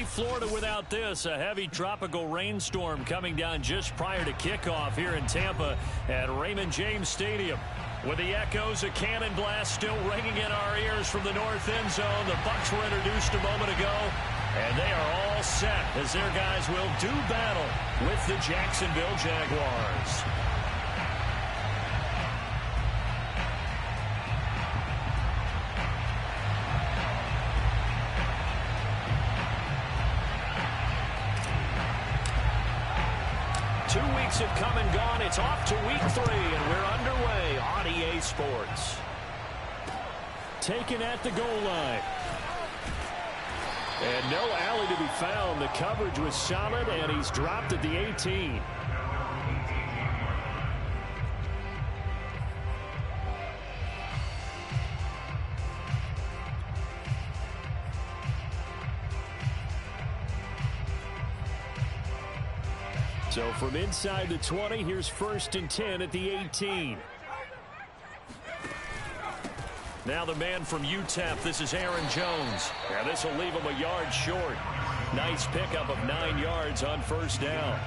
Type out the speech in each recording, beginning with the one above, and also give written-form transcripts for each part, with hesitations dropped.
leave Florida without this. A heavy tropical rainstorm coming down just prior to kickoff here in Tampa at Raymond James Stadium. With the echoes of cannon blast still ringing in our ears from the north end zone, the Bucs were introduced a moment ago, and they are all set as their guys will do battle with the Jacksonville Jaguars. Have come and gone. It's off to week 3, and we're underway on EA Sports. Taken at the goal line. And no alley to be found. The coverage was solid, and he's dropped at the 18. So from inside the 20, here's 1st and 10 at the 18. Now the man from UTEP, this is Aaron Jones. And this will leave him a yard short. Nice pickup of 9 yards on 1st down.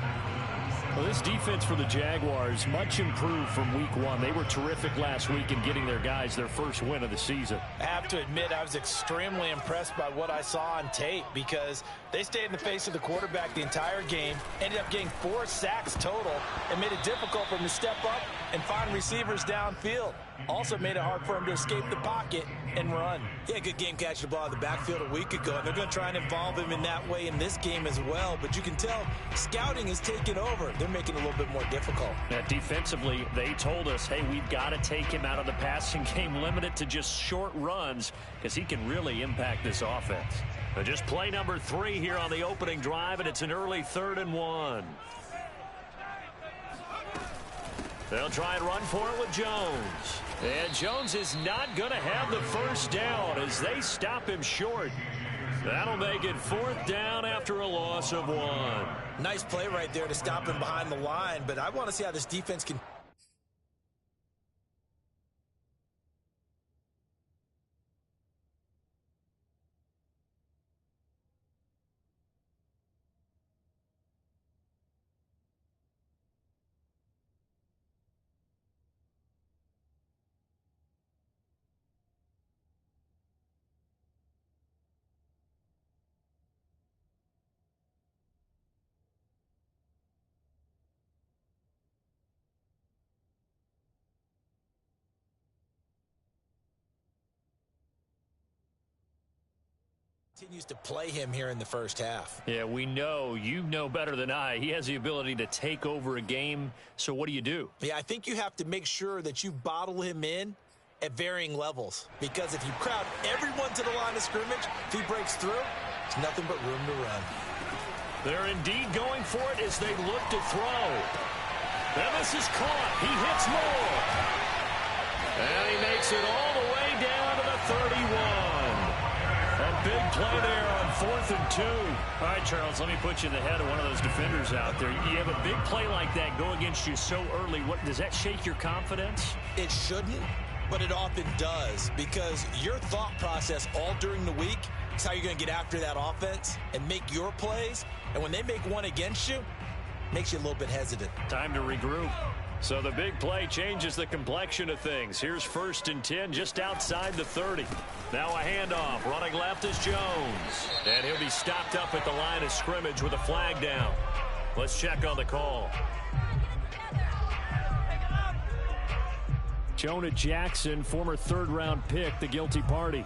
Well, this defense for the Jaguars, much improved from week 1. They were terrific last week in getting their guys their first win of the season. I have to admit, I was extremely impressed by what I saw on tape because they stayed in the face of the quarterback the entire game, ended up getting 4 sacks total, and made it difficult for him to step up and find receivers downfield. Also made it hard for him to escape the pocket and run. Yeah, good game catching the ball in the backfield a week ago, and they're going to try and involve him in that way in this game as well. But you can tell scouting is taking over. They're making it a little bit more difficult. Yeah, defensively, they told us, hey, we've got to take him out of the passing game, limit it to just short runs because he can really impact this offense. But just play number 3 here on the opening drive, and it's an early 3rd and 1. They'll try and run for it with Jones. And Jones is not going to have the first down as they stop him short. That'll make it 4th down after a loss of 1. Nice play right there to stop him behind the line, but I want to see how this defense can... continues to play him here in the first half. Yeah, we know, you know better than I, he has the ability to take over a game. So what do you do? Yeah, I think you have to make sure that you bottle him in at varying levels. Because if you crowd everyone to the line of scrimmage, if he breaks through, it's nothing but room to run. They're indeed going for it as they look to throw. And this is caught. He hits Moore. And he makes it all the way down to the 31. A big play there on 4th and 2. All right, Charles, let me put you in the head of one of those defenders out there. You have a big play like that go against you so early. What does that shake your confidence? It shouldn't, but it often does because your thought process all during the week is how you're going to get after that offense and make your plays. And when they make one against you, it makes you a little bit hesitant. Time to regroup. So the big play changes the complexion of things. Here's 1st and 10 just outside the 30. Now a handoff. Running left is Jones. And he'll be stopped up at the line of scrimmage with a flag down. Let's check on the call. Jonah Jackson, former 3rd-round pick, the guilty party.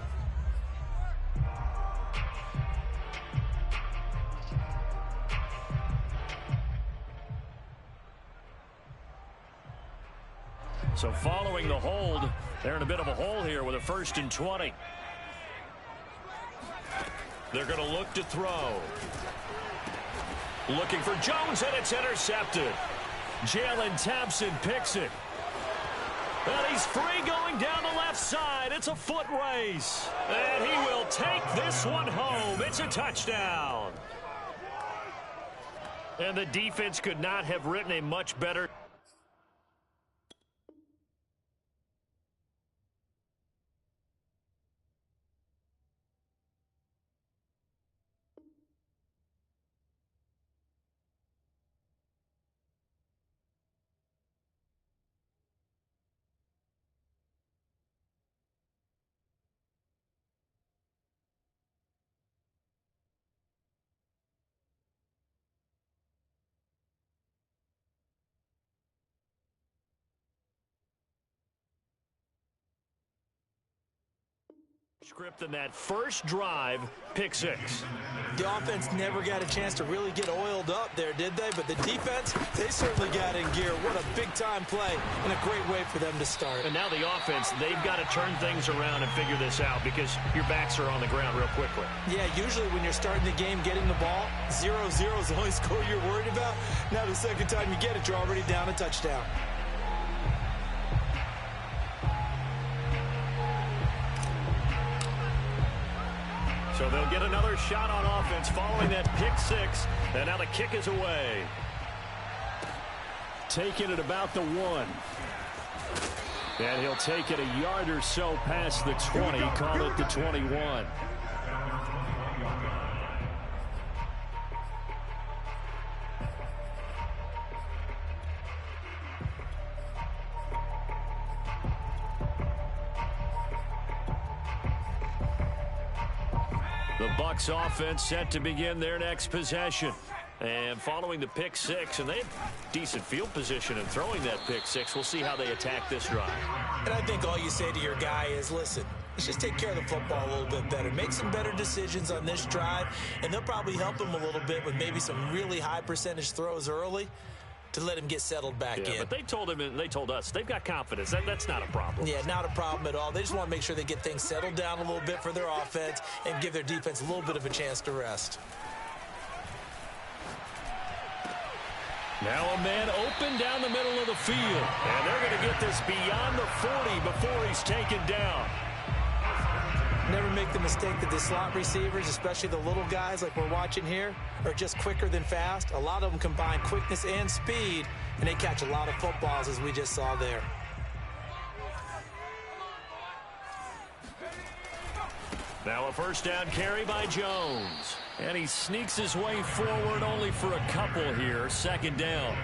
So following the hold, they're in a bit of a hole here with a 1st and 20. They're going to look to throw. Looking for Jones, and it's intercepted. Jalen Thompson picks it. And he's free going down the left side. It's a foot race. And he will take this one home. It's a touchdown. And the defense could not have written a much better Script in that first drive, pick six. The offense never got a chance to really get oiled up there, did they? But the defense, they certainly got in gear. What a big-time play and a great way for them to start. And now the offense, they've got to turn things around and figure this out because your backs are on the ground real quickly. Yeah, usually when you're starting the game getting the ball, 0-0 is the only score you're worried about. Now the second time you get it, you're already down a touchdown. So they'll get another shot on offense following that pick six. And now the kick is away. Taking it about the 1. And he'll take it a yard or so past the 20. Call it the 21. The Bucs offense set to begin their next possession. And following the pick six, and they have decent field position in throwing that pick six. We'll see how they attack this drive. And I think all you say to your guy is, listen, let's just take care of the football a little bit better. Make some better decisions on this drive, and they'll probably help him a little bit with maybe some really high percentage throws early to let him get settled back in. But they told him, and they told us, they've got confidence. That's not a problem. Yeah, not a problem at all. They just want to make sure they get things settled down a little bit for their offense and give their defense a little bit of a chance to rest. Now a man open down the middle of the field. And they're going to get this beyond the 40 before he's taken down. Never make the mistake that the slot receivers, especially the little guys like we're watching here, are just quicker than fast. A lot of them combine quickness and speed, and they catch a lot of footballs, as we just saw there. Now a first down carry by Jones. And he sneaks his way forward only for a couple here. Second down.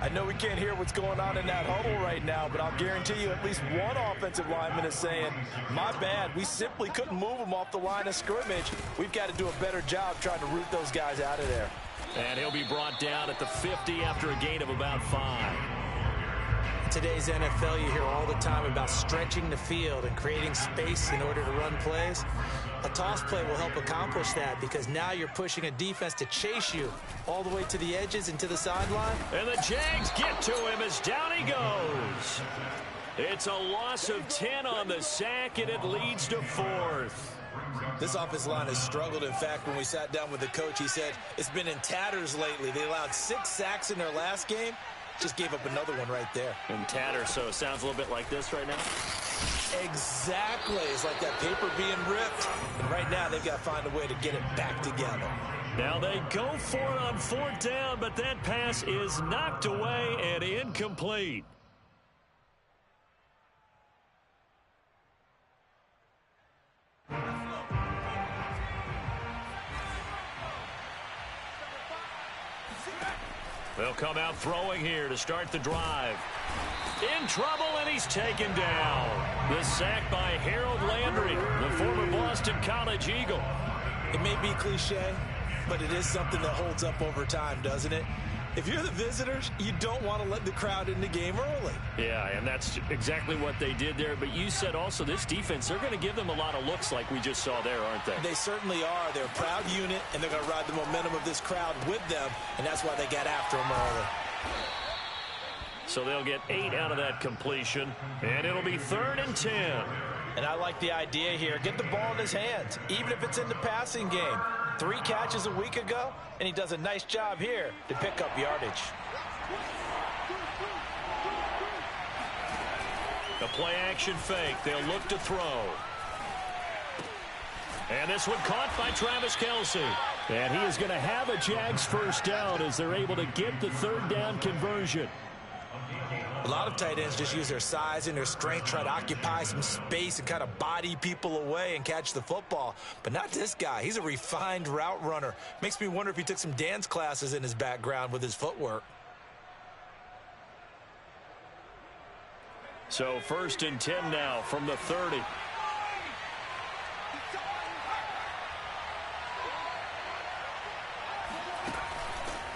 I know we can't hear what's going on in that huddle right now, but I'll guarantee you at least one offensive lineman is saying, my bad, we simply couldn't move them off the line of scrimmage. We've got to do a better job trying to root those guys out of there. And he'll be brought down at the 50 after a gain of about 5. In today's NFL, you hear all the time about stretching the field and creating space in order to run plays. A toss play will help accomplish that because now you're pushing a defense to chase you all the way to the edges and to the sideline. And the Jags get to him as down he goes. It's a loss of 10 on the sack, and it leads to 4th. This offensive line has struggled. In fact, when we sat down with the coach, he said it's been in tatters lately. They allowed 6 sacks in their last game. Just gave up another one right there. In tatters, so it sounds a little bit like this right now. Exactly. It's like that paper being ripped. And right now, they've got to find a way to get it back together. Now they go for it on 4th down, but that pass is knocked away and incomplete. They'll come out throwing here to start the drive. In trouble, and he's taken down. The sack by Harold Landry, the former Boston College Eagle. It may be cliche, but it is something that holds up over time, doesn't it? If you're the visitors, you don't want to let the crowd in the game early. Yeah, and that's exactly what they did there. But you said also this defense, they're going to give them a lot of looks like we just saw there, aren't they? They certainly are. They're a proud unit, and they're going to ride the momentum of this crowd with them, and that's why they got after them early. So they'll get 8 out of that completion, and it'll be 3rd and 10. And I like the idea here. Get the ball in his hands, even if it's in the passing game. 3 catches a week ago, and he does a nice job here to pick up yardage. The play-action fake. They'll look to throw. And this one caught by Travis Kelce. And he is going to have a Jags first down as they're able to get the 3rd down conversion. A lot of tight ends just use their size and their strength, try to occupy some space and kind of body people away and catch the football. But not this guy. He's a refined route runner. Makes me wonder if he took some dance classes in his background with his footwork. So 1st and 10 now from the 30.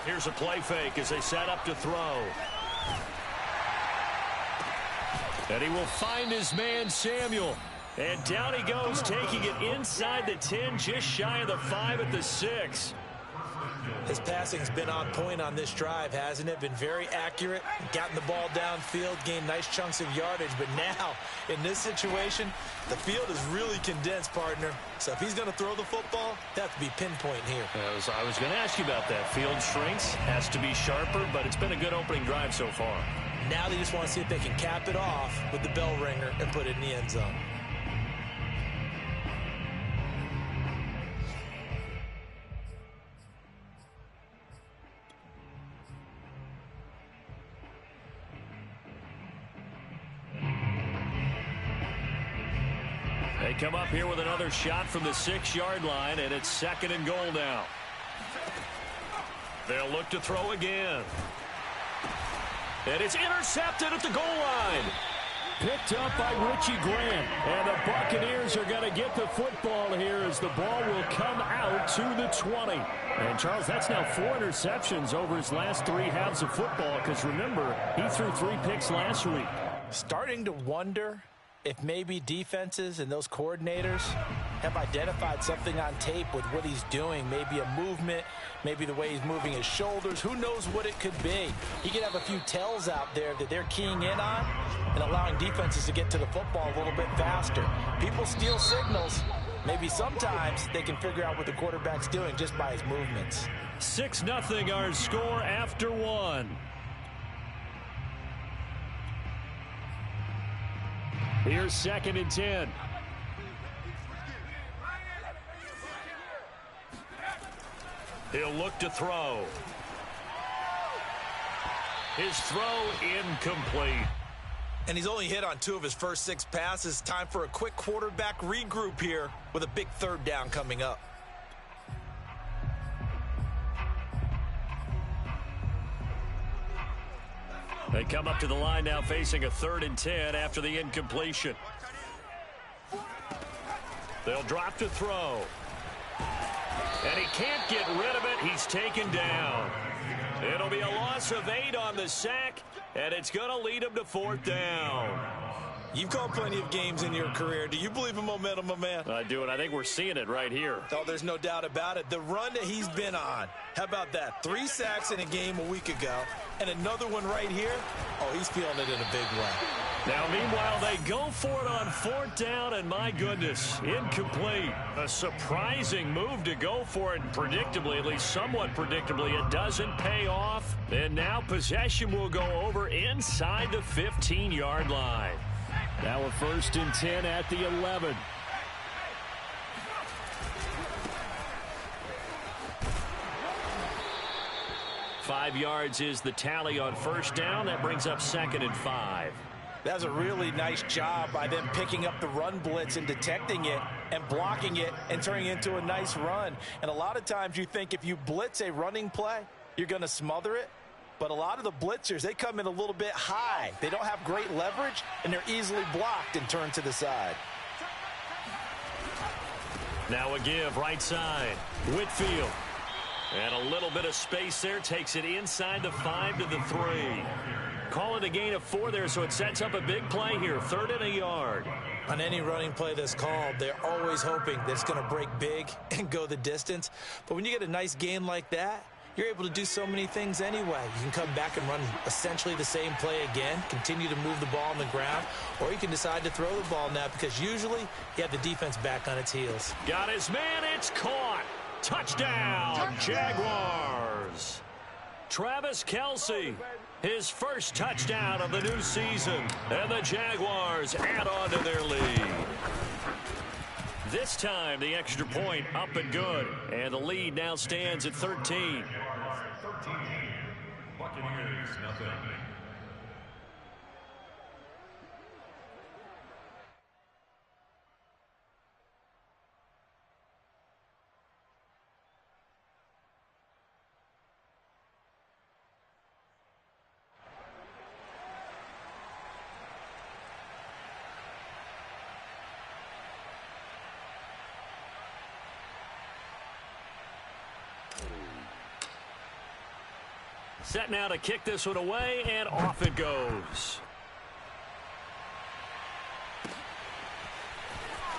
Here's a play fake as they set up to throw. And he will find his man, Samuel. And down he goes, taking it inside the 10, just shy of the 5 at the 6. His passing's been on point on this drive, hasn't it? Been very accurate, gotten the ball downfield, gained nice chunks of yardage. But now, in this situation, the field is really condensed, partner. So if he's going to throw the football, that has to be pinpoint here. I was going to ask you about that. Field shrinks, has to be sharper, but it's been a good opening drive so far. Now they just want to see if they can cap it off with the bell ringer and put it in the end zone. They come up here with another shot from the 6-yard line, and it's 2nd and goal now. They'll look to throw again. And it's intercepted at the goal line. Picked up by Richie Grant. And the Buccaneers are going to get the football here as the ball will come out to the 20. And, Charles, that's now 4 interceptions over his last 3 halves of football because, remember, he threw 3 picks last week. Starting to wonder if maybe defenses and those coordinators have identified something on tape with what he's doing. Maybe a movement, maybe the way he's moving his shoulders. Who knows what it could be? He could have a few tells out there that they're keying in on and allowing defenses to get to the football a little bit faster. People steal signals. Maybe sometimes they can figure out what the quarterback's doing just by his movements. 6-0 our score after 1. Here's 2nd and 10. He'll look to throw. His throw incomplete. And he's only hit on 2 of his first 6 passes. Time for a quick quarterback regroup here with a big 3rd down coming up. They come up to the line now facing a 3rd and 10 after the incompletion. They'll drop to throw. And he can't get rid of it. He's taken down. It'll be a loss of 8 on the sack, and it's going to lead him to 4th down. You've called plenty of games in your career. Do you believe in momentum, my man? I do, and I think we're seeing it right here. Oh, there's no doubt about it. The run that he's been on. How about that? 3 sacks in a game a week ago, and another one right here. Oh, he's feeling it in a big way. Now, meanwhile, they go for it on 4th down, and my goodness, incomplete. A surprising move to go for it, and predictably, at least somewhat predictably, it doesn't pay off. And now possession will go over inside the 15-yard line. Now a 1st and 10 at the 11. Five yards is the tally on 1st down. That brings up 2nd and 5. That's a really nice job by them picking up the run blitz and detecting it and blocking it and turning it into a nice run. And a lot of times you think if you blitz a running play, you're going to smother it. But a lot of the blitzers, they come in a little bit high. They don't have great leverage, and they're easily blocked and turned to the side. Now a give right side. Whitfield. And a little bit of space there. Takes it inside the 5 to the 3. Call it a gain of 4 there, so it sets up a big play here. 3rd and a yard. On any running play that's called, they're always hoping that it's going to break big and go the distance. But when you get a nice gain like that, you're able to do so many things anyway. You can come back and run essentially the same play again, continue to move the ball on the ground, or you can decide to throw the ball now because usually you have the defense back on its heels. Got his man. It's caught. Touchdown, Jaguars. Travis Kelce, his first touchdown of the new season, and the Jaguars add on to their lead. This time, the extra point up and good, and the lead now stands at 13. Buccaneers, nothing. Set now to kick this one away, and off it goes.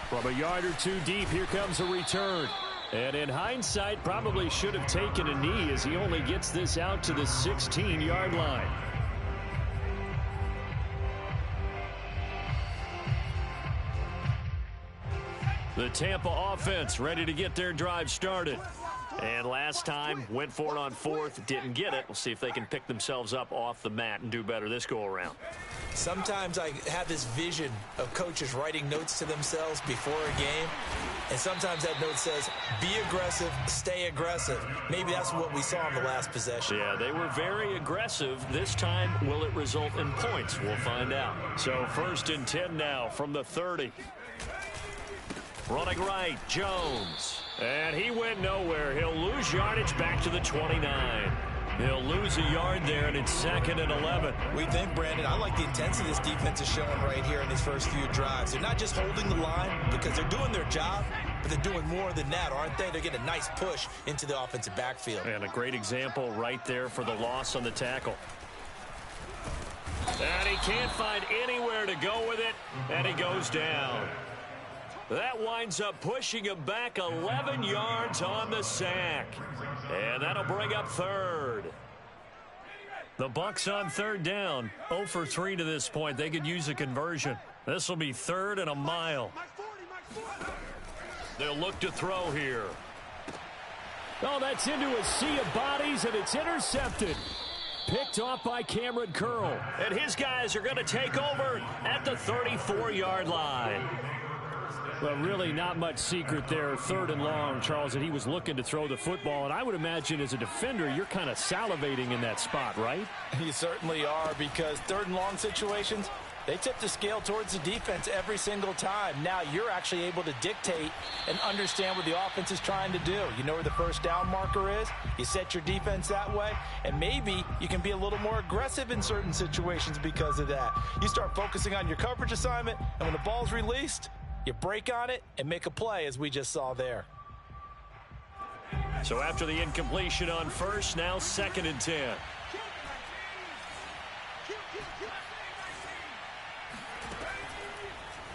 From a yard or two deep, here comes a return. And in hindsight, probably should have taken a knee as he only gets this out to the 16-yard line. The Tampa offense ready to get their drive started. And last time, went for it on fourth, didn't get it. We'll see if they can pick themselves up off the mat and do better this go-around. Sometimes I have this vision of coaches writing notes to themselves before a game, and sometimes that note says, be aggressive, stay aggressive. Maybe that's what we saw in the last possession. Yeah, they were very aggressive. This time, will it result in points? We'll find out. So 1st and 10 now from the 30. Running right, Jones. And he went nowhere. He'll lose yardage back to the 29. He'll lose a yard there, and it's 2nd and 11. We think, Brandon, I like the intensity this defense is showing right here in these first few drives. They're not just holding the line because they're doing their job, but they're doing more than that, aren't they? They're getting a nice push into the offensive backfield. And a great example right there for the loss on the tackle. And he can't find anywhere to go with it, and he goes down. That winds up pushing him back 11 yards on the sack. And that'll bring up 3rd. The Bucs on 3rd down. 0 for 3 to this point. They could use a conversion. This will be 3rd and a mile. They'll look to throw here. Oh, that's into a sea of bodies, and it's intercepted. Picked off by Cameron Curl. And his guys are going to take over at the 34-yard line. Well, really not much secret there. 3rd and long, Charles, that he was looking to throw the football. And I would imagine as a defender, you're kind of salivating in that spot, right? You certainly are, because 3rd and long situations, they tip the scale towards the defense every single time. Now you're actually able to dictate and understand what the offense is trying to do. You know where the first down marker is. You set your defense that way, and maybe you can be a little more aggressive in certain situations because of that. You start focusing on your coverage assignment, and when the ball's released, you break on it and make a play, as we just saw there. So after the incompletion on 1st, now 2nd and 10.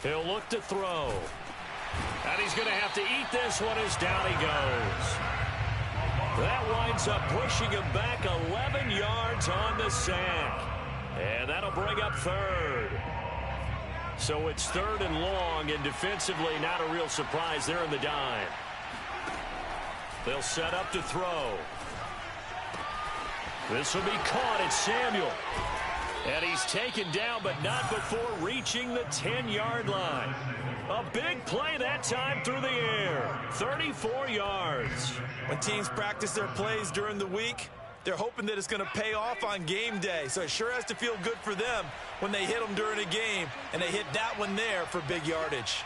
He'll look to throw. And he's going to have to eat this one as down he goes. That winds up pushing him back 11 yards on the sack. And that'll bring up 3rd. So it's 3rd and long, and defensively not a real surprise there in the dime. They'll set up to throw. This will be caught. It's Samuel. And he's taken down, but not before reaching the 10-yard line. A big play that time through the air. 34 yards. When teams practice their plays during the week, they're hoping that it's going to pay off on game day. So it sure has to feel good for them when they hit them during a game, and they hit that one there for big yardage.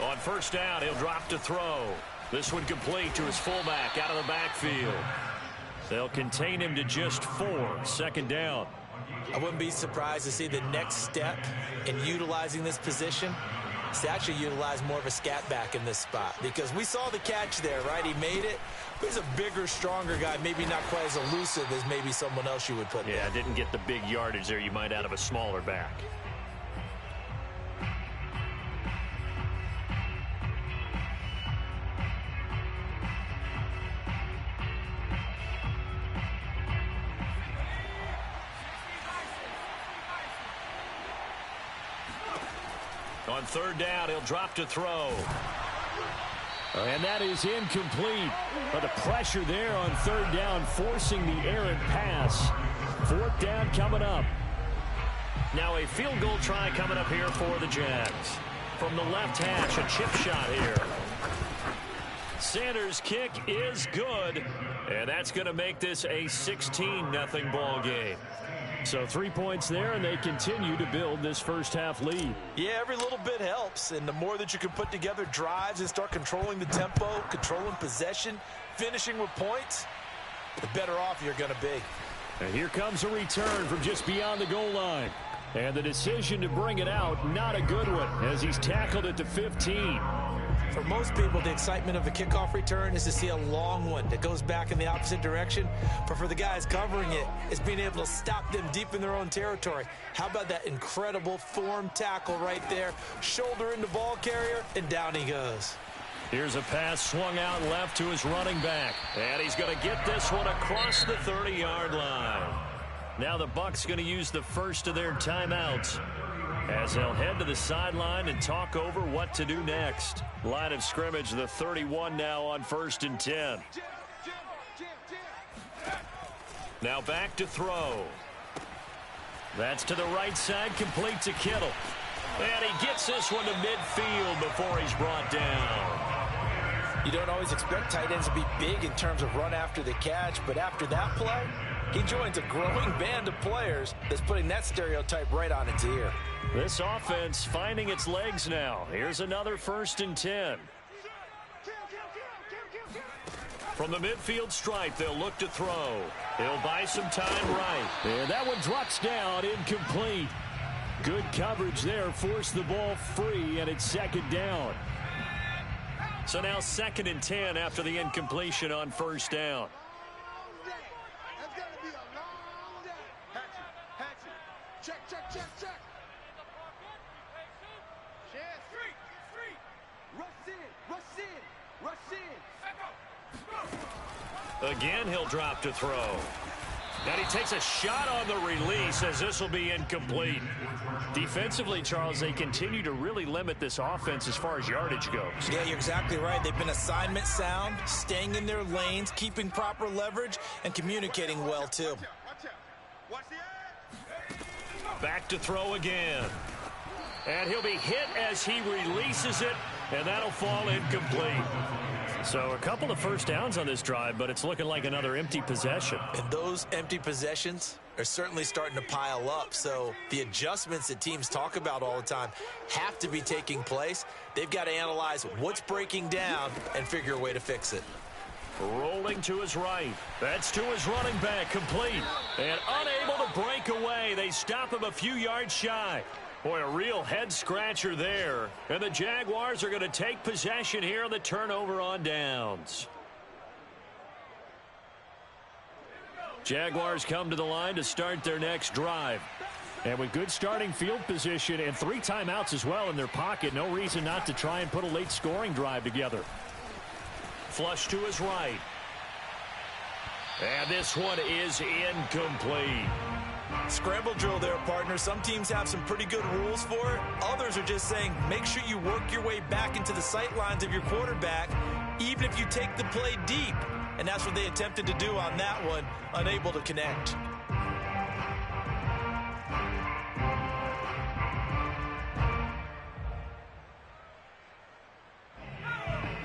On 1st down, he'll drop to throw. This one complete to his fullback out of the backfield. They'll contain him to just 4. 2nd down. I wouldn't be surprised to see the next step in utilizing this position is to actually utilize more of a scat back in this spot, because we saw the catch there, right? He made it. But he's a bigger, stronger guy, maybe not quite as elusive as maybe someone else you would put there. Yeah, didn't get the big yardage there you might out of a smaller back. On 3rd down, he'll drop to throw. And that is incomplete. But the pressure there on 3rd down, forcing the errant pass. 4th down coming up. Now a field goal try coming up here for the Jags. From the left hash, a chip shot here. Sanders' kick is good. And that's going to make this a 16-0 ball game. So 3 points there, and they continue to build this first half lead. Yeah, every little bit helps, and the more that you can put together drives and start controlling the tempo, controlling possession, finishing with points, the better off you're going to be. And here comes a return from just beyond the goal line. And the decision to bring it out, not a good one, as he's tackled at the 15. For most people, the excitement of a kickoff return is to see a long one that goes back in the opposite direction. But for the guys covering it, it's being able to stop them deep in their own territory. How about that incredible form tackle right there? Shoulder in the ball carrier, and down he goes. Here's a pass swung out left to his running back. And he's going to get this one across the 30-yard line. Now the Bucs going to use the first of their timeouts as they'll head to the sideline and talk over what to do next. Line of scrimmage, the 31 now on 1st and 10. Now back to throw. That's to the right side, complete to Kittle. And he gets this one to midfield before he's brought down. You don't always expect tight ends to be big in terms of run after the catch, but after that play, he joins a growing band of players that's putting that stereotype right on its ear. This offense finding its legs now. Here's another 1st and 10. From the midfield stripe, they'll look to throw. He'll buy some time right. And that one drops down, incomplete. Good coverage there, forced the ball free, and it's 2nd down. So now 2nd and 10 after the incompletion on 1st down. Again, he'll drop to throw. And he takes a shot on the release as this will be incomplete. Defensively, Charles, they continue to really limit this offense as far as yardage goes. Yeah, you're exactly right. They've been assignment sound, staying in their lanes, keeping proper leverage, and communicating well, too. Back to throw again. And he'll be hit as he releases it, and that'll fall incomplete. So a couple of first downs on this drive, but it's looking like another empty possession. And those empty possessions are certainly starting to pile up. So the adjustments that teams talk about all the time have to be taking place. They've got to analyze what's breaking down and figure a way to fix it. Rolling to his right. That's to his running back, complete. And unable to break away. They stop him a few yards shy. Boy, a real head-scratcher there. And the Jaguars are going to take possession here on the turnover on downs. Jaguars come to the line to start their next drive. And with good starting field position and 3 timeouts as well in their pocket, no reason not to try and put a late scoring drive together. Flush to his right. And this one is incomplete. Scramble drill there, partner. Some teams have some pretty good rules for it. Others are just saying make sure you work your way back into the sight lines of your quarterback, even if you take the play deep. And that's what they attempted to do on that one, unable to connect.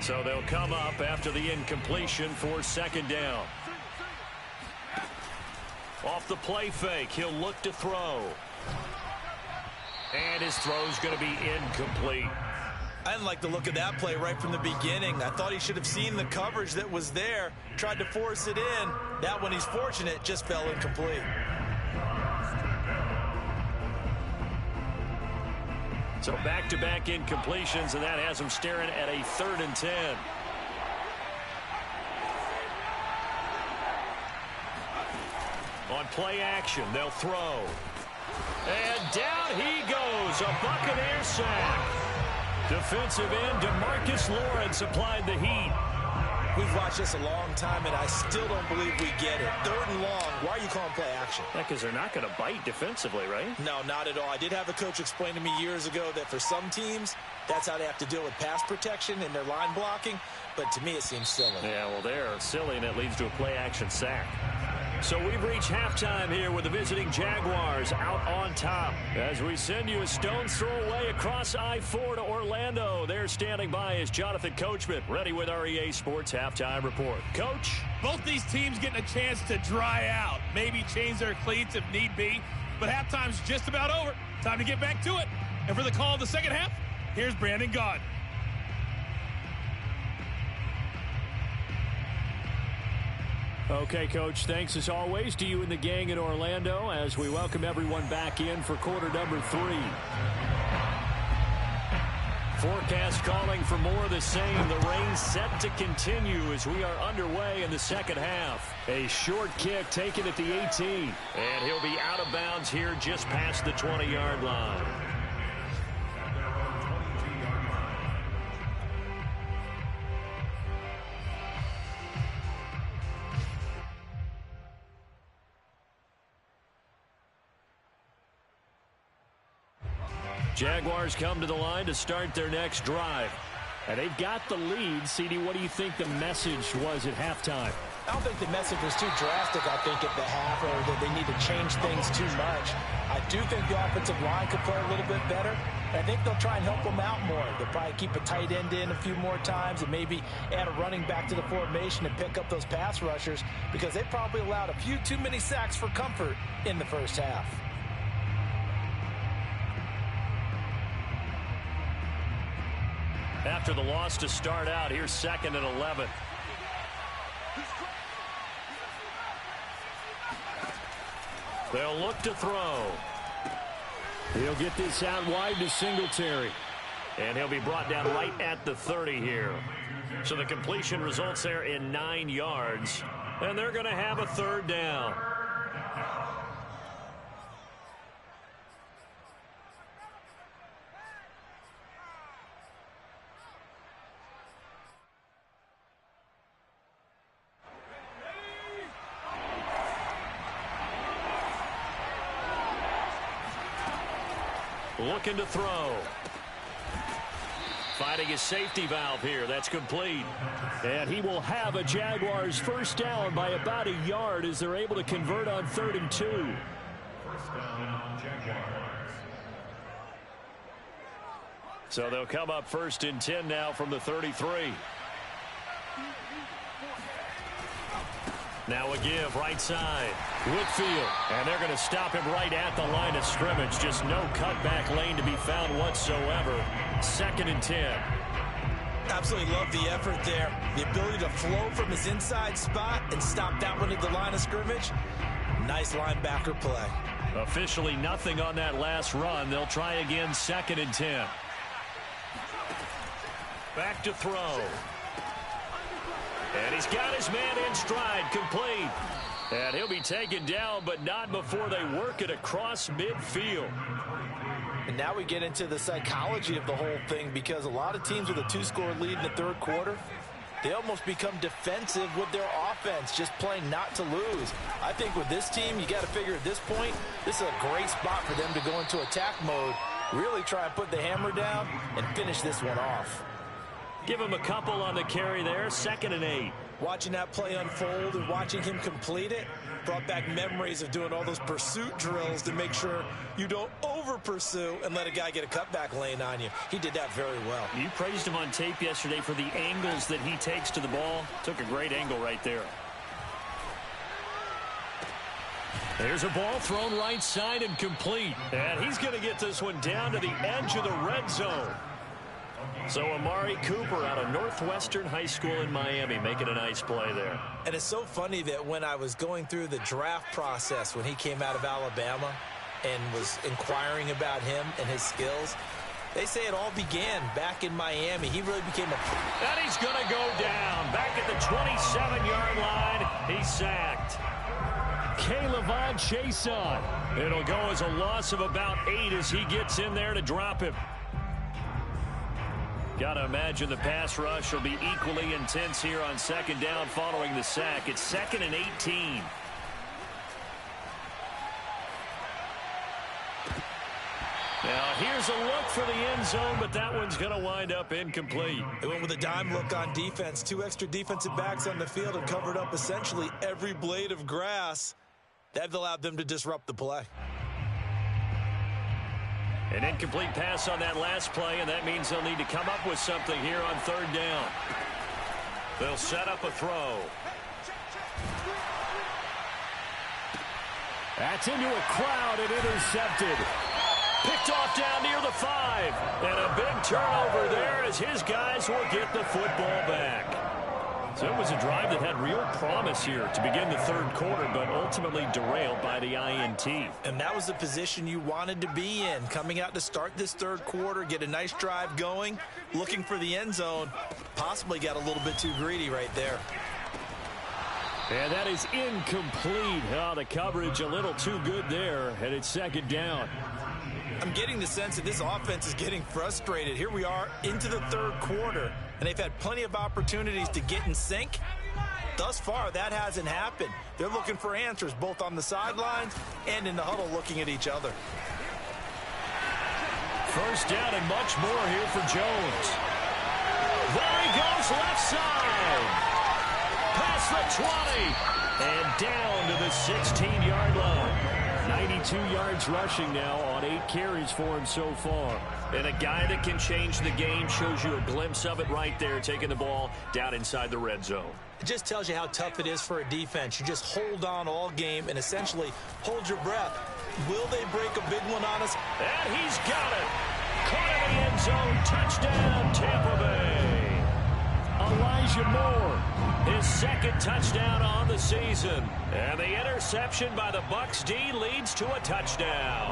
So they'll come up after the incompletion for 2nd down. Off the play fake, he'll look to throw. And his throw's going to be incomplete. I didn't like the look of that play right from the beginning. I thought he should have seen the coverage that was there, tried to force it in. That one, he's fortunate, just fell incomplete. So back-to-back incompletions, and that has him staring at a 3rd and 10. On play action, they'll throw. And down he goes, a Buccaneer sack. Defensive end DeMarcus Lawrence applied the heat. We've watched this a long time, and I still don't believe we get it. 3rd and long, why are you calling play action? Yeah, because they're not going to bite defensively, right? No, not at all. I did have a coach explain to me years ago that for some teams, that's how they have to deal with pass protection and their line blocking. But to me, it seems silly. Yeah, well, they're silly, and it leads to a play action sack. So we've reached halftime here with the visiting Jaguars out on top. As we send you a stone's throw away across I-4 to Orlando. There standing by is Jonathan Coachman, ready with our EA Sports Halftime Report. Coach? Both these teams getting a chance to dry out, maybe change their cleats if need be. But halftime's just about over. Time to get back to it. And for the call of the second half, here's Brandon Gaudin. Okay, Coach, thanks as always to you and the gang in Orlando as we welcome everyone back in for quarter number 3. forecast calling for more of the same. The rain set to continue as we are underway in the second half. A short kick taken at the 18. And he'll be out of bounds here just past the 20-yard line. Jaguars come to the line to start their next drive. And they've got the lead. CD, what do you think the message was at halftime? I don't think the message was too drastic, I think, at the half, or that they need to change things too much. I do think the offensive line could play a little bit better. And I think they'll try and help them out more. They'll probably keep a tight end in a few more times and maybe add a running back to the formation and pick up those pass rushers, because they probably allowed a few too many sacks for comfort in the first half. After the loss to start out, here's 2nd and 11. They'll look to throw. He'll get this out wide to Singletary. And he'll be brought down right at the 30 here. So the completion results there in 9 yards. And they're going to have a 3rd down. Looking to throw. Finding his safety valve here. That's complete. And he will have a Jaguars first down by about a yard as they're able to convert on 3rd and 2. First down, Jaguars. So they'll come up 1st and 10 now from the 33. Now a give right side. Whitfield. And they're going to stop him right at the line of scrimmage. Just no cutback lane to be found whatsoever. 2nd and 10. Absolutely love the effort there. The ability to flow from his inside spot and stop that one at the line of scrimmage. Nice linebacker play. Officially nothing on that last run. They'll try again 2nd and 10. Back to throw. And he's got his man in stride, complete. And he'll be taken down, but not before they work it across midfield. And now we get into the psychology of the whole thing, because a lot of teams with a 2-score lead in the 3rd quarter, they almost become defensive with their offense, just playing not to lose. I think with this team, you got to figure at this point, this is a great spot for them to go into attack mode, really try and put the hammer down and finish this one off. Give him a couple on the carry there. 2nd and 8. Watching that play unfold and watching him complete it brought back memories of doing all those pursuit drills to make sure you don't over-pursue and let a guy get a cutback lane on you. He did that very well. You praised him on tape yesterday for the angles that he takes to the ball. Took a great angle right there. There's a ball thrown right side and complete. And he's going to get this one down to the edge of the red zone. So Amari Cooper out of Northwestern High School in Miami making a nice play there. And it's so funny that when I was going through the draft process when he came out of Alabama and was inquiring about him and his skills, they say it all began back in Miami. He really became a... And he's going to go down. Back at the 27-yard line, he's sacked. K'Lavon Chaisson. It'll go as a loss of about 8 as he gets in there to drop him. Got to imagine the pass rush will be equally intense here on 2nd down following the sack. It's 2nd and 18. Now here's a look for the end zone, but that one's going to wind up incomplete. They went with a dime look on defense. 2 extra defensive backs on the field and covered up essentially every blade of grass. That allowed them to disrupt the play. An incomplete pass on that last play, and that means they'll need to come up with something here on 3rd down. They'll set up a throw. That's into a crowd and intercepted. Picked off down near the 5. And a big turnover there as his guys will get the football back. So it was a drive that had real promise here to begin the third quarter, but ultimately derailed by the INT. And that was the position you wanted to be in, coming out to start this third quarter, get a nice drive going, looking for the end zone. Possibly got a little bit too greedy right there. And that is incomplete. Oh, the coverage a little too good there, and it's second down. I'm getting the sense that this offense is getting frustrated. Here we are into the third quarter, and they've had plenty of opportunities to get in sync. Thus far, that hasn't happened. They're looking for answers both on the sidelines and in the huddle looking at each other. First down and much more here for Jones. There he goes left side. Past the 20 and down to the 16-yard line. 92 yards rushing now on 8 carries for him so far. And a guy that can change the game, shows you a glimpse of it right there, taking the ball down inside the red zone. It just tells you how tough it is for a defense. You just hold on all game and essentially hold your breath. Will they break a big one on us? And he's got it. Caught in the end zone. Touchdown, Tampa Bay. Elijah Moore, his second touchdown on the season. And the interception by the Bucs D leads to a touchdown.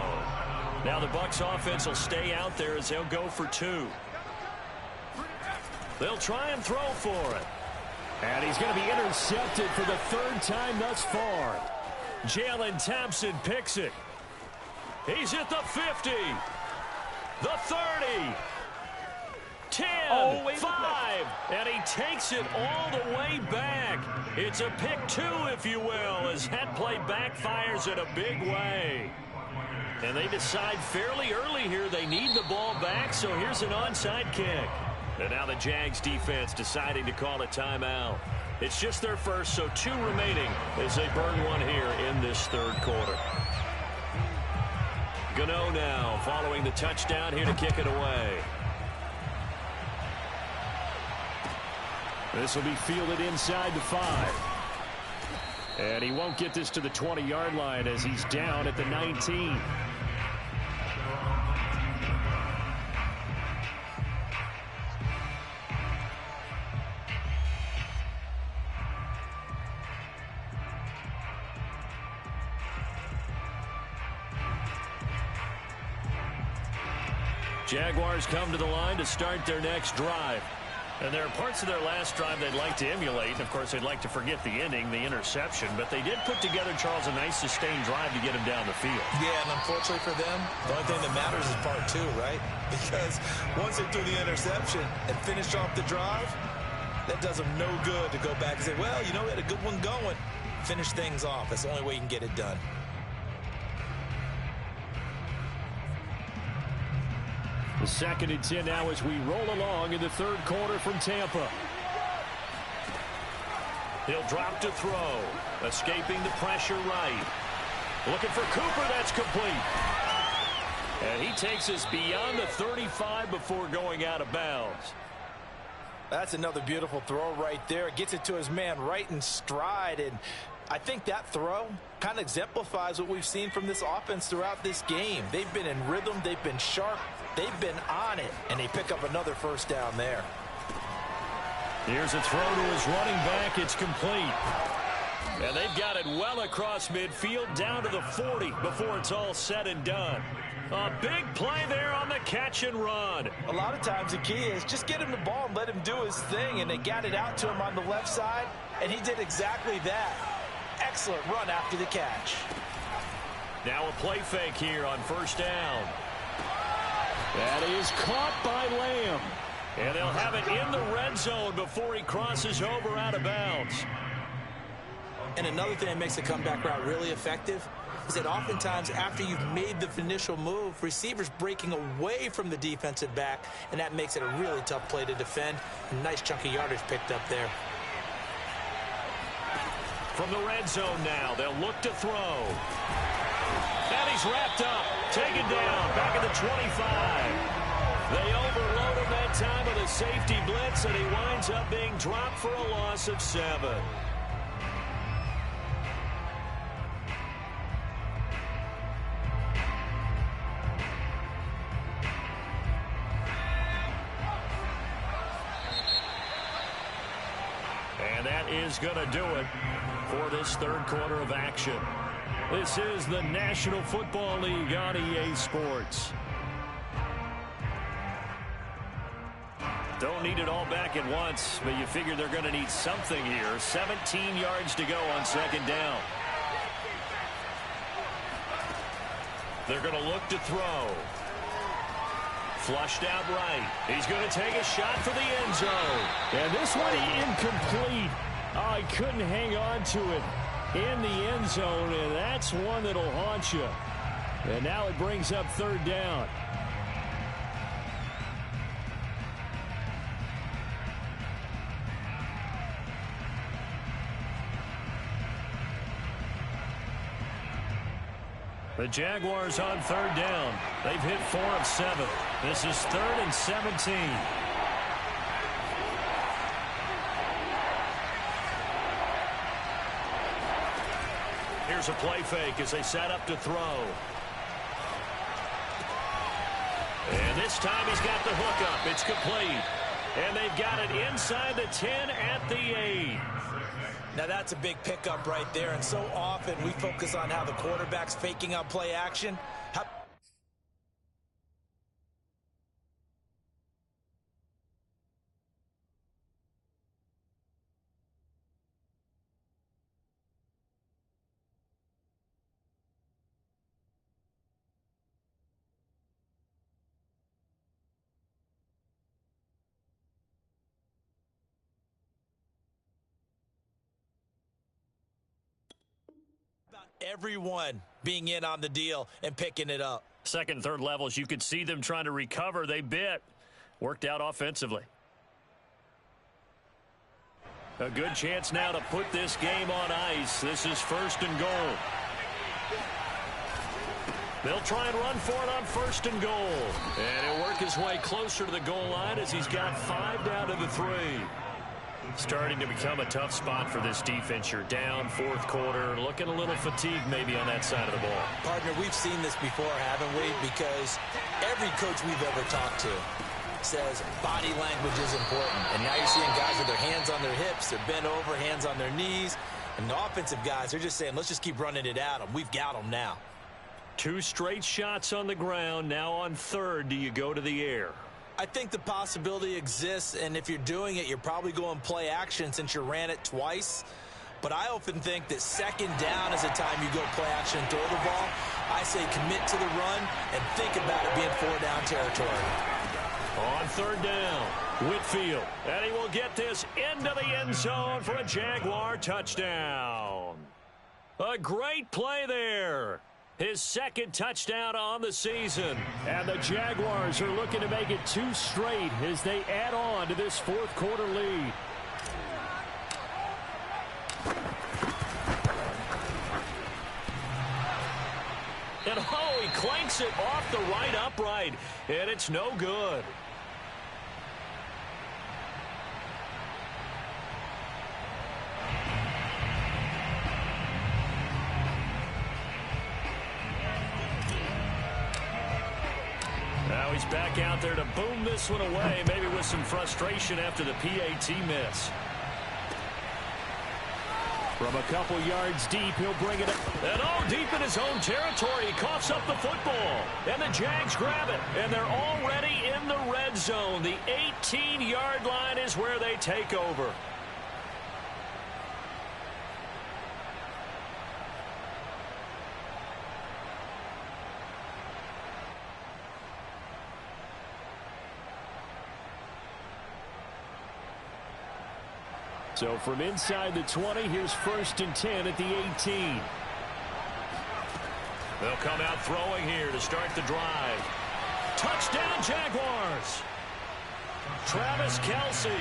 Now the Bucs offense will stay out there as they'll go for 2. They'll try and throw for it. And he's going to be intercepted for the third time thus far. Jalen Thompson picks it. He's at the 50. The 30. 10, 5, and he takes it all the way back. It's a pick 2, if you will, as that play backfires in a big way. And they decide fairly early here they need the ball back, so here's an onside kick. And now the Jags defense deciding to call a timeout. It's just their first, so 2 remaining as they burn one here in this third quarter. Gano now following the touchdown here to kick it away. This will be fielded inside the 5. And he won't get this to the 20-yard line as he's down at the 19. Jaguars come to the line to start their next drive. And there are parts of their last drive they'd like to emulate. And, of course, they'd like to forget the ending, the interception. But they did put together, Charles, a nice sustained drive to get him down the field. Yeah, and unfortunately for them, the only thing that matters is part 2, right? Because once they threw the interception and finished off the drive, that does them no good to go back and say, well, you know, we had a good one going. Finish things off. That's the only way you can get it done. The 2nd and 10 now as we roll along in the third quarter from Tampa. He'll drop to throw. Escaping the pressure right. Looking for Cooper. That's complete. And he takes us beyond the 35 before going out of bounds. That's another beautiful throw right there. Gets it to his man right in stride. And I think that throw kind of exemplifies what we've seen from this offense throughout this game. They've been in rhythm. They've been sharp. They've been on it. And they pick up another first down there. Here's a throw to his running back. It's complete. And they've got it well across midfield down to the 40 before it's all said and done. A big play there on the catch and run. A lot of times the key is just get him the ball and let him do his thing. And they got it out to him on the left side. And he did exactly that. Excellent run after the catch. Now a play fake here on first down. That is caught by Lamb. And they'll have it in the red zone before he crosses over out of bounds. And another thing that makes the comeback route really effective is that oftentimes after you've made the initial move, receivers breaking away from the defensive back, and that makes it a really tough play to defend. A nice chunk of yardage picked up there. From the red zone now, they'll look to throw. And he's wrapped up, taken down, back at the 25. They overload him that time with a safety blitz, and he winds up being dropped for a loss of 7. And is going to do it for this third quarter of action. This is the National Football League on EA Sports. Don't need it all back at once, but you figure they're going to need something here. 17 yards to go on second down. They're going to look to throw. Flushed out right. He's going to take a shot for the end zone. And this one incomplete. Oh, he couldn't hang on to it in the end zone, and that's one that'll haunt you. And now it brings up third down. The Jaguars on third down. They've hit 4 of 7. This is 3rd and 17. Here's a play fake as they set up to throw. And this time he's got the hook up. It's complete. And they've got it inside the 10 at the 8. Now that's a big pickup right there, and so often we focus on how the quarterback's faking out play action. Everyone being in on the deal and picking it up. Second and third levels, you could see them trying to recover. They bit. Worked out offensively. A good chance now to put this game on ice. This is 1st and goal. They'll try and run for it on 1st and goal. And he'll work his way closer to the goal line as he's got 5 down to the 3. Starting to become a tough spot for this defense. You're down 4th quarter, looking a little fatigued maybe on that side of the ball. Partner, we've seen this before, haven't we? Because every coach we've ever talked to says body language is important. And now you're seeing guys with their hands on their hips, they're bent over, hands on their knees. And the offensive guys, they're just saying, let's just keep running it at them. We've got them now. 2 straight shots on the ground. Now on 3rd, do you go to the air? I think the possibility exists, and if you're doing it, you're probably going play action since you ran it twice. But I often think that 2nd down is the time you go play action and throw the ball. I say commit to the run and think about it being 4-down territory. On 3rd down, Whitfield. And he will get this into the end zone for a Jaguar touchdown. A great play there. His 2nd touchdown on the season. And the Jaguars are looking to make it 2 straight as they add on to this 4th quarter lead. And oh, he clanks it off the right upright. And it's no good. Now he's back out there to boom this one away, maybe with some frustration after the PAT miss. From a couple yards deep, he'll bring it up. And oh, deep in his own territory, he coughs up the football. And the Jags grab it. And they're already in the red zone. The 18-yard line is where they take over. So from inside the 20, here's 1st and 10 at the 18. They'll come out throwing here to start the drive. Touchdown, Jaguars! Travis Kelce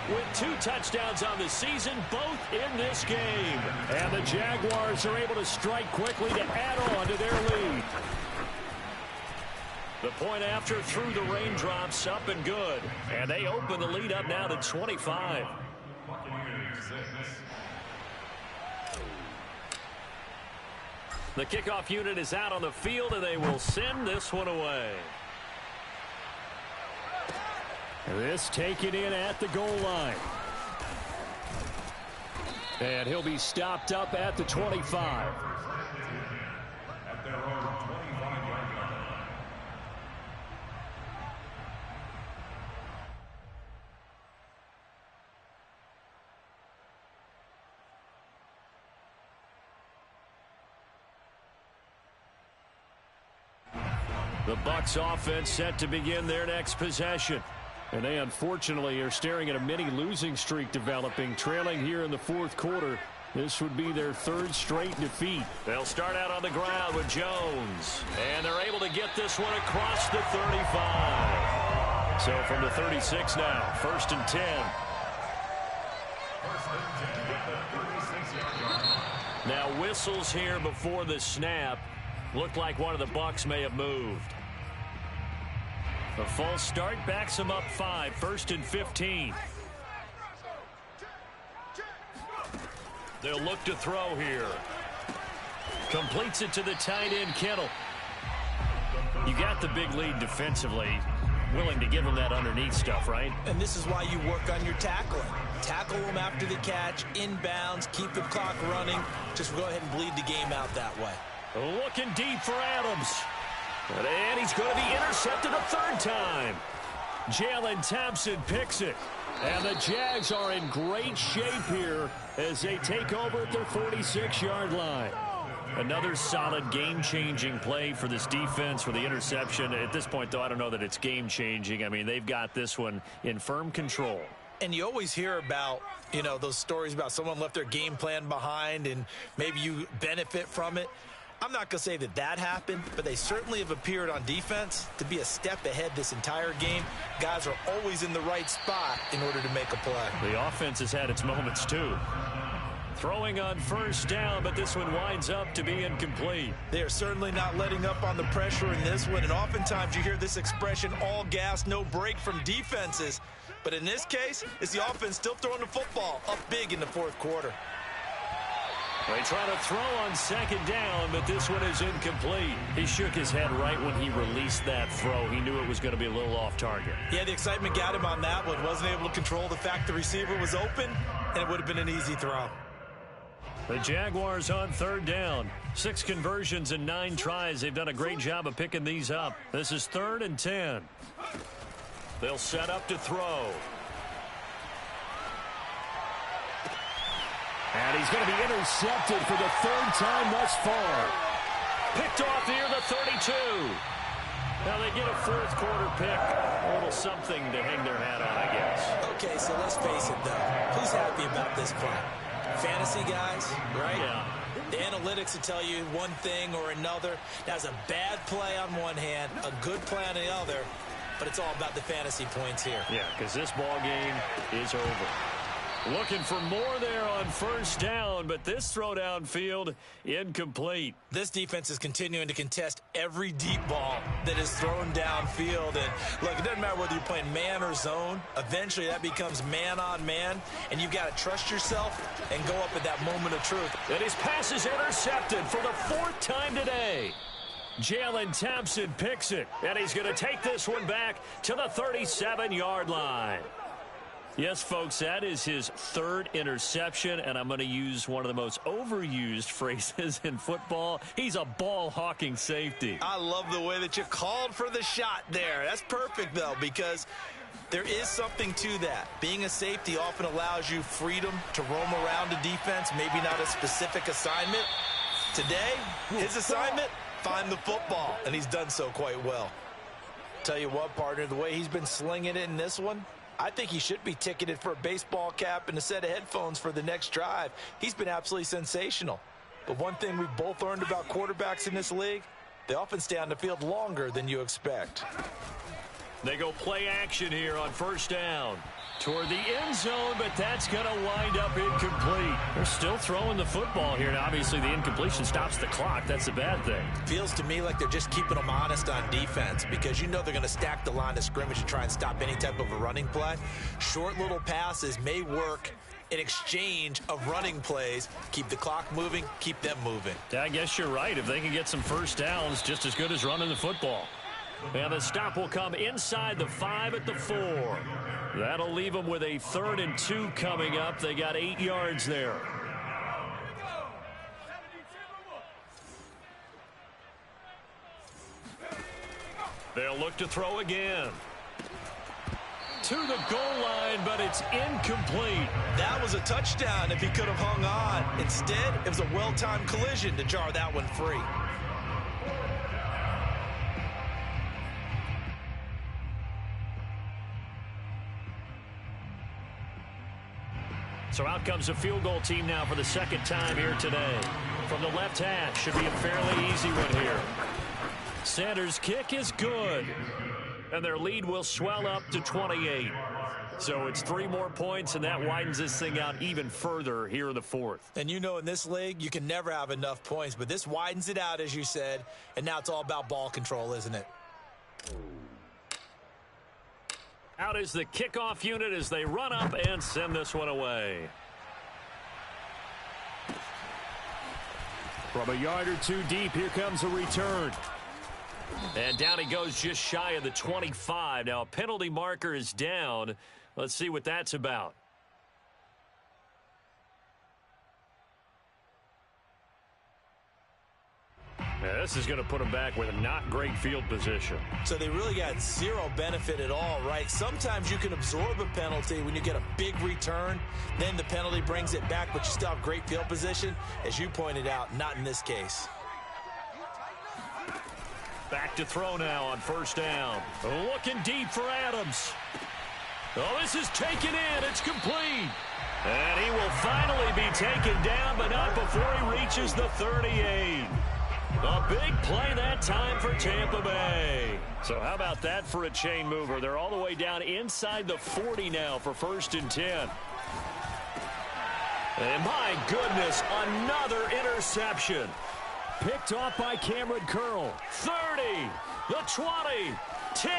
with 2 touchdowns on the season, both in this game. And the Jaguars are able to strike quickly to add on to their lead. The point after through the raindrops, up and good. And they open the lead up now to 25. The kickoff unit is out on the field, and they will send this one away. This taken in at the goal line. And he'll be stopped up at the 25. The Bucs offense set to begin their next possession. And they unfortunately are staring at a mini losing streak developing, trailing here in the fourth quarter. This would be their third straight defeat. They'll start out on the ground with Jones. And they're able to get this one across the 35. So from the 36 now, 1st and 10. Now whistles here before the snap. Looked like one of the Bucs may have moved. A false start backs him up 5, 1st and 15. They'll look to throw here. Completes it to the tight end, Kittle. You got the big lead defensively. Willing to give them that underneath stuff, right? And this is why you work on your tackling. Tackle them after the catch, inbounds, keep the clock running. Just go ahead and bleed the game out that way. Looking deep for Adams. And he's going to be intercepted a third time. Jalen Thompson picks it. And the Jags are in great shape here as they take over at their 46-yard line. Another solid game-changing play for this defense for the interception. At this point, though, I don't know that it's game-changing. I mean, they've got this one in firm control. And you always hear about, those stories about someone left their game plan behind and maybe you benefit from it. I'm not going to say that that happened, but they certainly have appeared on defense to be a step ahead this entire game. Guys are always in the right spot in order to make a play. The offense has had its moments, too. Throwing on first down, but this one winds up to be incomplete. They are certainly not letting up on the pressure in this one, and oftentimes you hear this expression, all gas, no break from defenses. But in this case, it's the offense still throwing the football up big in the fourth quarter. They try to throw on second down, but this one is incomplete. He shook his head right when he released that throw. He knew it was going to be a little off target. Yeah, the excitement got him on that one. Wasn't able to control the fact the receiver was open, and it would have been an easy throw. The Jaguars on third down. 6 conversions and 9 tries. They've done a great job of picking these up. This is 3rd and 10. They'll set up to throw. And he's going to be intercepted for the 3rd time thus far. Picked off near the 32. Now they get a fourth quarter pick. A little something to hang their hat on, I guess. Okay, so let's face it, though. Who's happy about this play? Fantasy guys, right? Yeah. The analytics will tell you one thing or another. That's a bad play on one hand, a good play on the other, but it's all about the fantasy points here. Yeah, because this ball game is over. Looking for more there on first down, but this throw downfield incomplete. This defense is continuing to contest every deep ball that is thrown downfield. And look, it doesn't matter whether you're playing man or zone. Eventually that becomes man on man, and you've got to trust yourself and go up at that moment of truth. And his pass is intercepted for the 4th time today. Jalen Thompson picks it, and he's going to take this one back to the 37-yard line. Yes, folks, that is his 3rd interception, and I'm going to use one of the most overused phrases in football. He's a ball-hawking safety. I love the way that you called for the shot there. That's perfect, though, because there is something to that. Being a safety often allows you freedom to roam around a defense, maybe not a specific assignment. Today, his assignment, find the football, and he's done so quite well. Tell you what, partner, the way he's been slinging it in this one, I think he should be ticketed for a baseball cap and a set of headphones for the next drive. He's been absolutely sensational. But one thing we've both learned about quarterbacks in this league, they often stay on the field longer than you expect. They go play action here on first down. Toward the end zone, but that's going to wind up incomplete. They're still throwing the football here. Now, obviously, the incompletion stops the clock. That's a bad thing. Feels to me like they're just keeping them honest on defense because you know they're going to stack the line of scrimmage and try and stop any type of a running play. Short little passes may work in exchange of running plays. Keep the clock moving, keep them moving. I guess you're right. If they can get some first downs, just as good as running the football. And the stop will come inside the 5 at the 4. That'll leave them with a 3rd and 2 coming up. They got 8 yards there. They'll look to throw again. To the goal line, but it's incomplete. That was a touchdown if he could have hung on. Instead, it was a well-timed collision to jar that one free. So out comes a field goal team now for the second time here today. From the left hash, should be a fairly easy one here. Sanders' kick is good. And their lead will swell up to 28. So it's 3 more points, and that widens this thing out even further here in the fourth. And you know in this league, you can never have enough points, but this widens it out, as you said, and now it's all about ball control, isn't it? Out is the kickoff unit as they run up and send this one away. From a yard or two deep, here comes a return. And down he goes just shy of the 25. Now a penalty marker is down. Let's see what that's about. Now this is going to put them back with a not great field position. So they really got zero benefit at all, right? Sometimes you can absorb a penalty when you get a big return. Then the penalty brings it back, but you still have great field position. As you pointed out, not in this case. Back to throw now on first down. Looking deep for Adams. Oh, this is taken in. It's complete. And he will finally be taken down, but not before he reaches the 38. A big play that time for Tampa Bay. So how about that for a chain mover? They're all the way down inside the 40 now for 1st and 10. And my goodness, another interception. Picked off by Cameron Curl. 30, the 20, 10.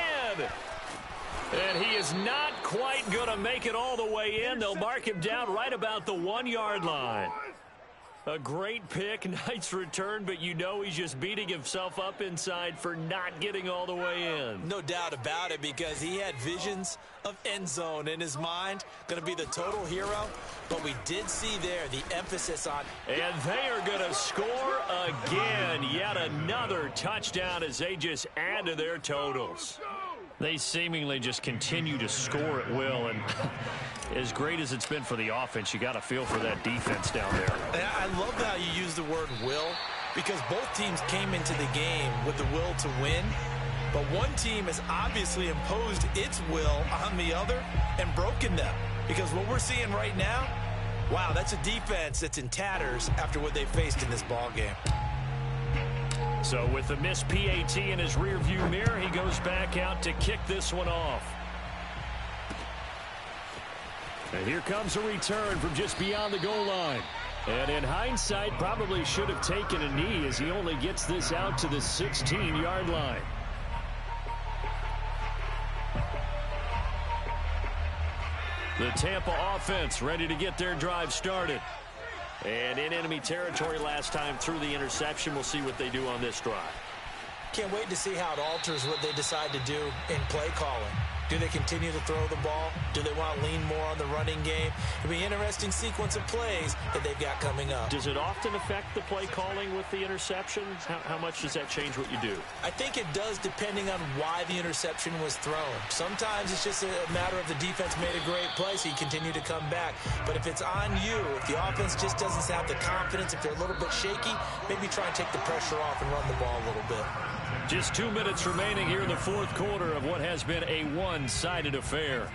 And he is not quite going to make it all the way in. They'll mark him down right about the 1-yard line. A great pick, nice return, but you know he's just beating himself up inside for not getting all the way in. No doubt about it, because he had visions of end zone in his mind. Going to be the total hero, but we did see there the emphasis on. And they are going to score again. Yet another touchdown as they just add to their totals. They seemingly just continue to score at will, and as great as it's been for the offense, you got to feel for that defense down there. And I love how you use the word will, because both teams came into the game with the will to win, but one team has obviously imposed its will on the other and broken them, because what we're seeing right now, wow, that's a defense that's in tatters after what they faced in this ball game. So with the missed PAT in his rearview mirror, he goes back out to kick this one off. And here comes a return from just beyond the goal line. And in hindsight, probably should have taken a knee as he only gets this out to the 16-yard line. The Tampa offense ready to get their drive started. And in enemy territory last time through the interception. We'll see what they do on this drive. Can't wait to see how it alters what they decide to do in play calling. Do they continue to throw the ball? Do they want to lean more on the running game? It'll be an interesting sequence of plays that they've got coming up. Does it often affect the play calling with the interception? How much does that change what you do? I think it does, depending on why the interception was thrown. Sometimes it's just a matter of the defense made a great play, so you continue to come back. But if it's on you, if the offense just doesn't have the confidence, if they're a little bit shaky, maybe try and take the pressure off and run the ball a little bit. Just 2 minutes remaining here in the fourth quarter of what has been a one-sided affair.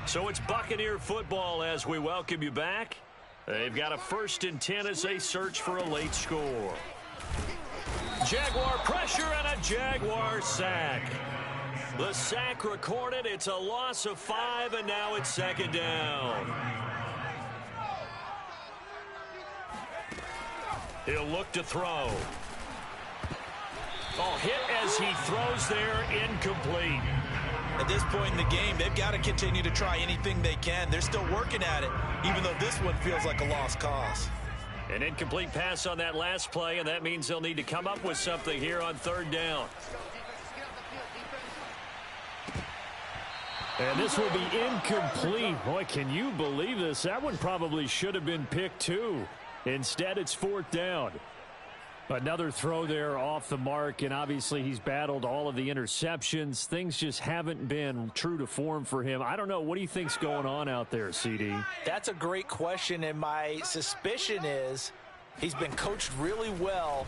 So it's Buccaneer football as we welcome you back. They've got a 1st and 10 as they search for a late score. Jaguar pressure and a Jaguar sack. The sack recorded. It's a loss of 5, and now it's 2nd down. He'll look to throw. Oh, hit as he throws there, incomplete. At this point in the game, they've got to continue to try anything they can. They're still working at it, even though this one feels like a lost cause. An incomplete pass on that last play, and that means they'll need to come up with something here on 3rd down. And this will be incomplete. Boy, can you believe this? That one probably should have been picked too. Instead, it's 4th down. Another throw there off the mark, and obviously he's battled all of the interceptions. Things just haven't been true to form for him. I don't know. What do you think's going on out there, CD? That's a great question, and my suspicion is he's been coached really well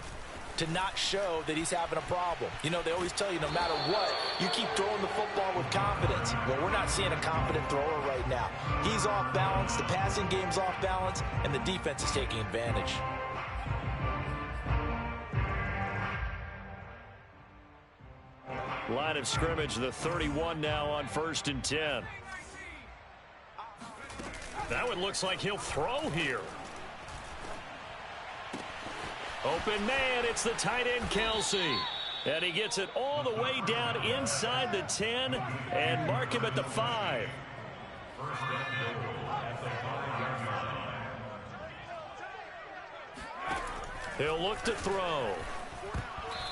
to not show that he's having a problem. You know, they always tell you no matter what, you keep throwing the football with confidence. Well, we're not seeing a confident thrower right now. He's off balance, the passing game's off balance, and the defense is taking advantage. Line of scrimmage, the 31 now on 1st and 10. That one looks like he'll throw here. Open man, it's the tight end Kelsey. And he gets it all the way down inside the 10 and mark him at the 5. He'll look to throw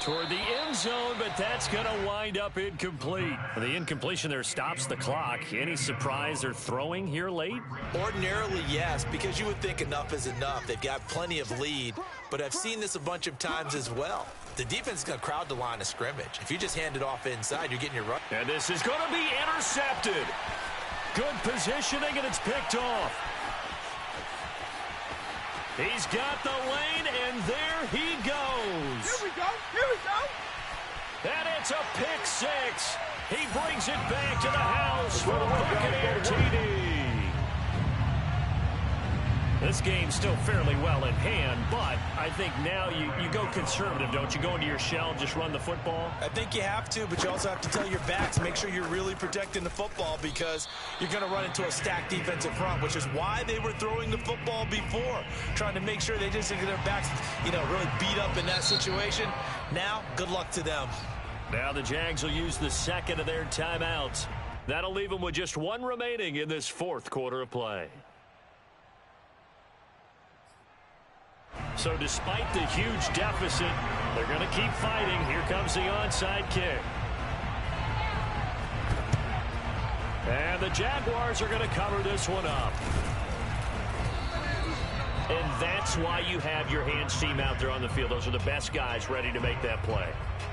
toward the end zone, but that's going to wind up incomplete. The incompletion there stops the clock. Any surprise they're throwing here late? Ordinarily, yes, because you would think enough is enough. They've got plenty of lead, but I've seen this a bunch of times as well. The defense is going to crowd the line of scrimmage. If you just hand it off inside, you're getting your run. And this is going to be intercepted. Good positioning, and it's picked off. He's got the lane, and there he goes. Here we go. And it's a pick six. He brings it back to the house for the Buccaneer TD. This game's still fairly well in hand, but I think now you go conservative, don't you? Go into your shell and just run the football? I think you have to, but you also have to tell your backs, make sure you're really protecting the football because you're going to run into a stacked defensive front, which is why they were throwing the football before, trying to make sure they just get their backs, really beat up in that situation. Now, good luck to them. Now the Jags will use the second of their timeouts. That'll leave them with just one remaining in this fourth quarter of play. So despite the huge deficit, they're going to keep fighting. Here comes the onside kick. And the Jaguars are going to cover this one up. And that's why you have your hands team out there on the field. Those are the best guys ready to make that play.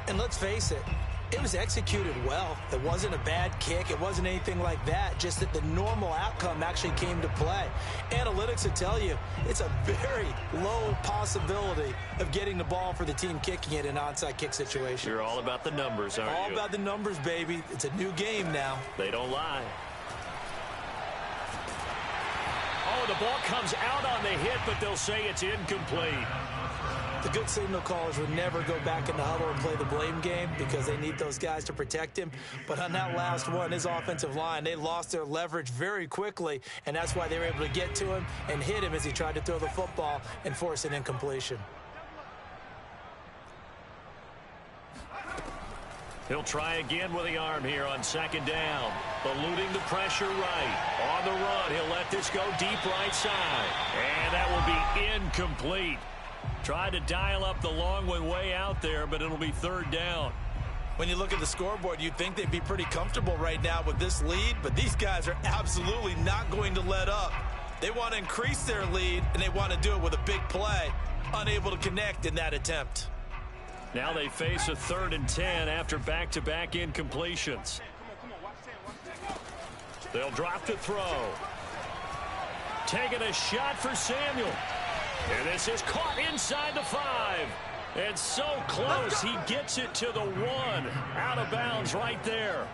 And let's face it, it was executed well. It wasn't a bad kick. It wasn't anything like that. Just that the normal outcome actually came to play. Analytics will tell you it's a very low possibility of getting the ball for the team kicking it in an onside kick situation. You're all about the numbers, aren't you? All about the numbers, baby. It's a new game now. They don't lie. Oh, the ball comes out on the hit, but they'll say it's incomplete. The good signal callers would never go back in the huddle and play the blame game because they need those guys to protect him. But on that last one, his offensive line, they lost their leverage very quickly, and that's why they were able to get to him and hit him as he tried to throw the football and force an incompletion. He'll try again with the arm here on second down. Eluding the pressure right. On the run, he'll let this go deep right side. And that will be incomplete. Tried to dial up the long one way out there, but it'll be third down. When you look at the scoreboard, you'd think they'd be pretty comfortable right now with this lead, but these guys are absolutely not going to let up. They want to increase their lead, and they want to do it with a big play. Unable to connect in that attempt. Now they face a 3rd and 10 after back-to-back incompletions. They'll drop to throw. Taking a shot for Samuel. And this is caught inside the 5. And so close, he gets it to the 1. Out of bounds right there.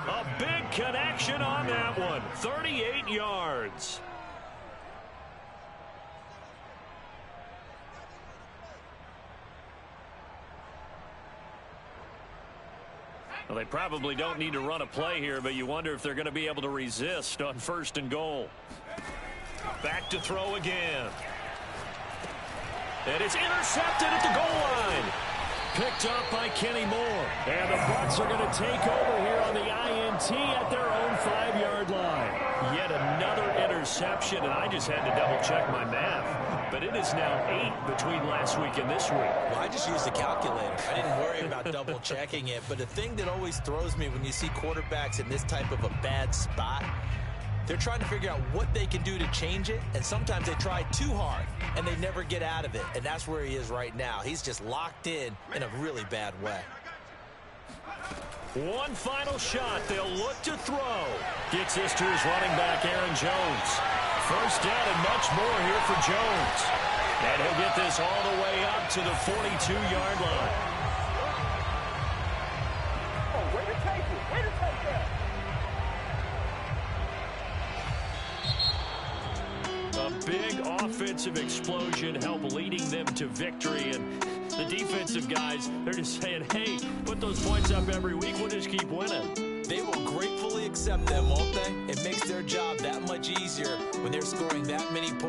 A big connection on that one. 38 yards. Well, they probably don't need to run a play here, but you wonder if they're going to be able to resist on 1st and goal. Back to throw again. And it's intercepted at the goal line. Picked up by Kenny Moore. And the Bucs are going to take over here on the INT at their own 5-yard line. Yet another interception, and I just had to double-check my math. But it is now 8 between last week and this week. Well, I just used a calculator. I didn't worry about double-checking it. But the thing that always throws me when you see quarterbacks in this type of a bad spot, They're trying to figure out what they can do to change it, and sometimes they try too hard, and they never get out of it, and that's where he is right now. He's just locked in a really bad way. One final shot. They'll look to throw. Gets this to his running back, Aaron Jones. First down and much more here for Jones. And he'll get this all the way up to the 42-yard line. Oh, way to take it. Way to take that. A big offensive explosion helped leading them to victory. And the defensive guys, they're just saying, hey, put those points up every week. We'll just keep winning. They will gratefully accept them, won't they? It makes their job that much easier when they're scoring that many points.